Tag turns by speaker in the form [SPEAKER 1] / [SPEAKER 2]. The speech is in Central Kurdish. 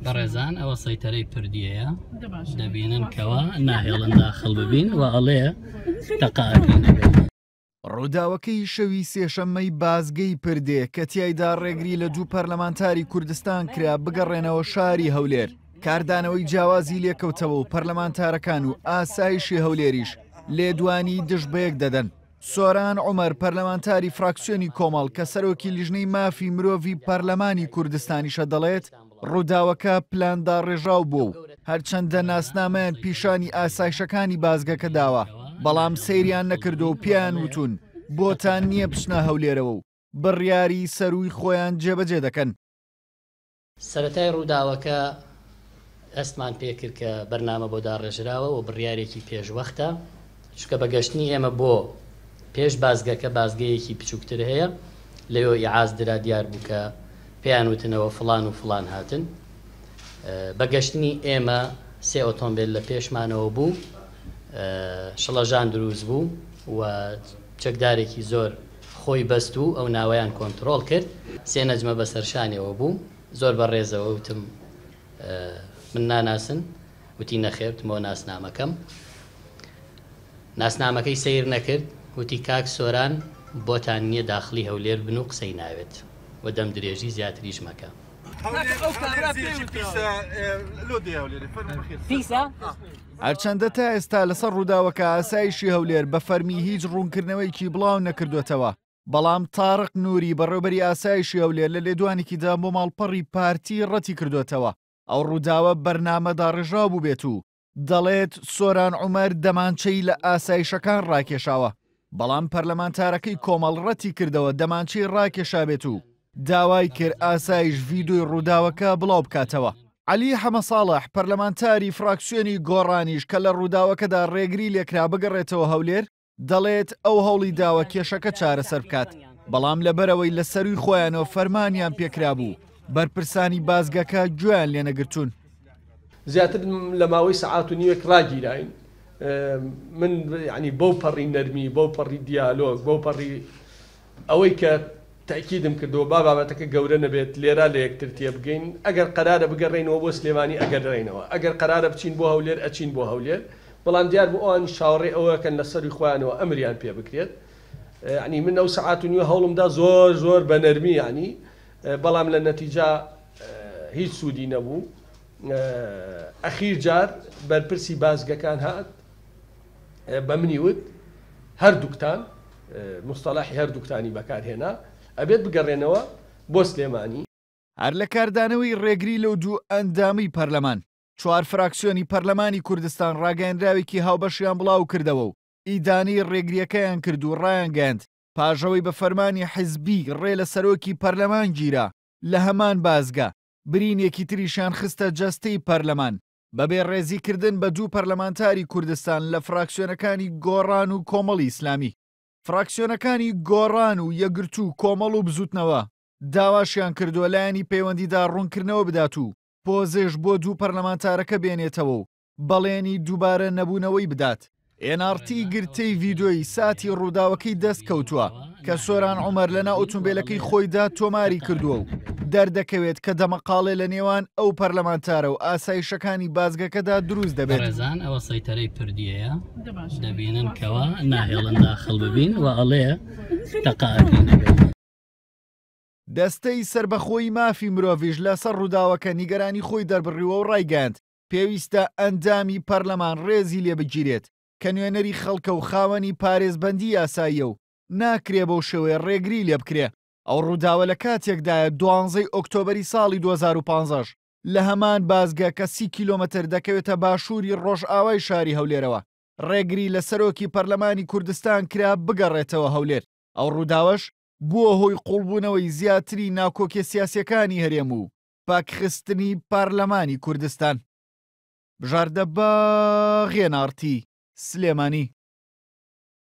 [SPEAKER 1] بەڕێزان ئەوە سەیتەرەی پردیەیە دەبینن کەوا ناهێڵن داخڵ ببین و ئەڵێ تەقاعەکەی نەبێت.
[SPEAKER 2] ڕووداوەکەی شەوی سێشەممەی بازگەی پردێ کە تیایدا ڕێگری لە دوو پەرلەمانتاری کوردستان کرا بگەڕێنەوە شاری هەولێر. کاردانەوەی جیاوازی لێکەوتەوە و پەرلەمانتارەکان و ئاسایشی هەولێریش لێدوانی دژ بەیەک دەدەن. سۆران عومەر پەرلەمانتاری فراکسیۆنی کۆمەڵ کە سەرۆکی لیژنەی مافی مرۆڤی پەرلەمانی کوردستانیشە دەڵێت ڕووداوەکە پلاندا ڕێژاو بوو و هەرچەندە ناسنامەیان پیشانی ئاسایشەکانی بازگەکە داوە، بەڵام سەیریان نەکردو و پیان وتون بۆتان نییە بچنە هەولێرەوە و بڕیاری سەروی خۆیان جێبەجێ دەکەن.
[SPEAKER 1] سەرەتای ڕووداوەکە ئەستمان پێکرد کە بەرنامە بۆ داڕێژراوە و بڕیارێکی پێشوەختە، چکە بەگەشتنی ئێمە بۆ پێش بازگەکە بازگەیەکی بچووکتر هەیە لەوێ ئیعاز درا دیار بوو کە پێیان وتنەوە فڵان و فڵان هاتن. بەگەشتنی ئێمە سێ ئۆتۆمبیل لە پێشمانەوە بوو، شڵەژان دروست بوو و چەکدارێکی زۆر خۆی بەست و ئەو ناوەیان کۆنتترۆل کرد. سێ نەجمە بەسەرشانەوە بوو، زۆر بەڕێزەوە وتم من ناناسن، وتی نەخێبتمەوە ناسنامەکەم. ناسنامەکەی سیر نەکرد، وتی کاک سۆران بۆتان نییە داخلی هەولێر بن و قسەی ناوێت و دەم درێژی زیاتریش مەکە.
[SPEAKER 2] هەرچەندە تا ئێستا لەسەر ڕووداوەکە ئاسایشی هەولێر بە فەرمی هیچ ڕوونکردنەوەیکی بڵاو نەکردوێتەوە، بەڵام تارق نووری بەڕێوەبەری ئاسایشی هەولێر لە لێدوانێکیدا بۆ ماڵپەڕی پارتی ڕەتی کردوێتەوە. ئەو ڕووداوە بەرنامەدا ڕێژاو بوو بێت و دەڵێت سۆران عومەر دەمانچەی لە ئاسایشەکان ڕاکێشاوە، بەڵام پەرلەمانتارەکەی کۆمەڵ ڕەتی کردەوە دەمانچەی ڕاکێشا بێت و داوای کرد ئاسایش ڤیدۆی ڕووداوەکە بڵاو بکاتەوە. عەلی حەمەساڵح پەرلەمانتاری فراکسیۆنی گۆڕانیش کە لە ڕووداوەکەدا ڕێگری لێکرا بگەڕێتەوە هەولێر دەڵێت ئەو هەوڵی داوە کێشەکە چارەسەر بکات، بەڵام لەبەرەوەی لە سەروی خۆیانەوە فەرمانیان پێکرا بوو بەرپرسانی بازگەکە گوێیان لێ نەگرتوون.
[SPEAKER 3] زیاتر لە ماوەی سەعات و نیوەک ڕاگیراین، من ینی بەو پەڕی نەرمی، بەو پەڕی دیالۆگ، بەو پەڕی ئەوەی کە تاکیدم کردەوە با بابەتەکە گەورە نەبێت لێرە لە یەکتر تێبگەین. ئەگەر قەرارە بگەڕێنەوە بۆ سلێمانی ئەگەڕێنەوە، ئەگەر قەرارە بچین بۆ هەولێر ئەچین بۆ هەولێر، بەڵام دیار بۆ ئەوان شاوەڕێ ئەوەکەن لە سەری خۆیانەوە ئەمریان پێ بکرێت. ینی من ئەو سەعات و نیوە هەوڵمدا زۆر زۆر بە نەرمی ینی، بەڵام لە نەتیجا هیچ سوودی نەبوو. ئەخیر جار بەرپرسی بازگەکان هات بە منی وت هەردووکتان مستەلاحی هەردووکتانی بەکارهێنا ئەبێت بگەڕێنەوە بۆ سلێمانی.
[SPEAKER 2] هەر لە کاردانەوەی ڕێگری لەو دوو ئەندامی پەرلەمان، چوار فراکسیۆنی پەرلەمانی کوردستان ڕاگەیەنراوێکی هاوبەشیان بڵاو کردەوە و ئیدانی ڕێگریەکەیان کرد و ڕایانگەاند پاژەوەی بە فەرمانی حیزبی ڕێ لە سەرۆکی پەرلەمان گیرا لە هەمان بازگە برینێکی تریشان خستە جەستەی پەرلەمان بەبێ ڕێزیکردن بە دوو پەرلەمانتاری کوردستان لە فراکسیۆنەکانی گۆڕان و کۆمەڵی ئیسلامی. فراکسیۆنەکانی گۆڕان و یەکگرت و کۆمەڵ و بزوتنەوە داواشیان کردووە لایەنی پەیوەندیدا ڕوونکردنەوە بدات و پۆزێش بۆ دوو پەرلەمانتارەکە بێنێتەوە و بەڵێنی دووبارە نەبوونەوەی بدات. NRT گرتەی ڤیدۆی ساتی ڕووداوەکەی دەست کەوتووە کە سۆران عومەر لەناو ئۆتۆمبیلەکەی خۆیدا تۆماری کردووە و دەردەکەوێت کە دەمەقاڵێ لە نێوان ئەو پەرلەمانتارە و ئاسایشەکانی بازگەکەدا دروست دەبێت.
[SPEAKER 1] بەڕێزان ئەوە سەیتەرەی پردیەیە دەبینن کەوا ناهێڵن داخڵ ببین و ئەڵێ تەقاعەکەی نەبێت.
[SPEAKER 2] دەستەی سربەخۆی مافی مرۆڤیش لەسەر ڕووداوەکە نیگەرانی خۆی دەربڕیوە و ڕایگەاند پێویستە ئەندامی پەرلەمان ڕێزی لێ بگیرێت کە نوێنەری خەڵکە و خاوەنی پارێزبەندی یاساییە و ناکرێ بەو شێوەیە ڕێگری لێ بکرێ. ئەو ڕووداوە لە کاتێکدایە 12 ئۆکتۆبەری ساڵی 2015 لە هەمان بازگە کە 30 کیلۆمەتر دەکەوێتە باشووری ڕۆژئاوای شاری هەولێرەوە ڕێگری لە سەرۆکی پەرلەمانی کوردستان کرا بگەڕێتەوە هەولێر. ئەو ڕووداوەش بووە هۆی قوڵبوونەوەی زیاتری ناکۆکیە سیاسیەکانی هەرێم و پاکخستنی پارلەمانی کوردستان. بژاردە بە NRT سلێمانی.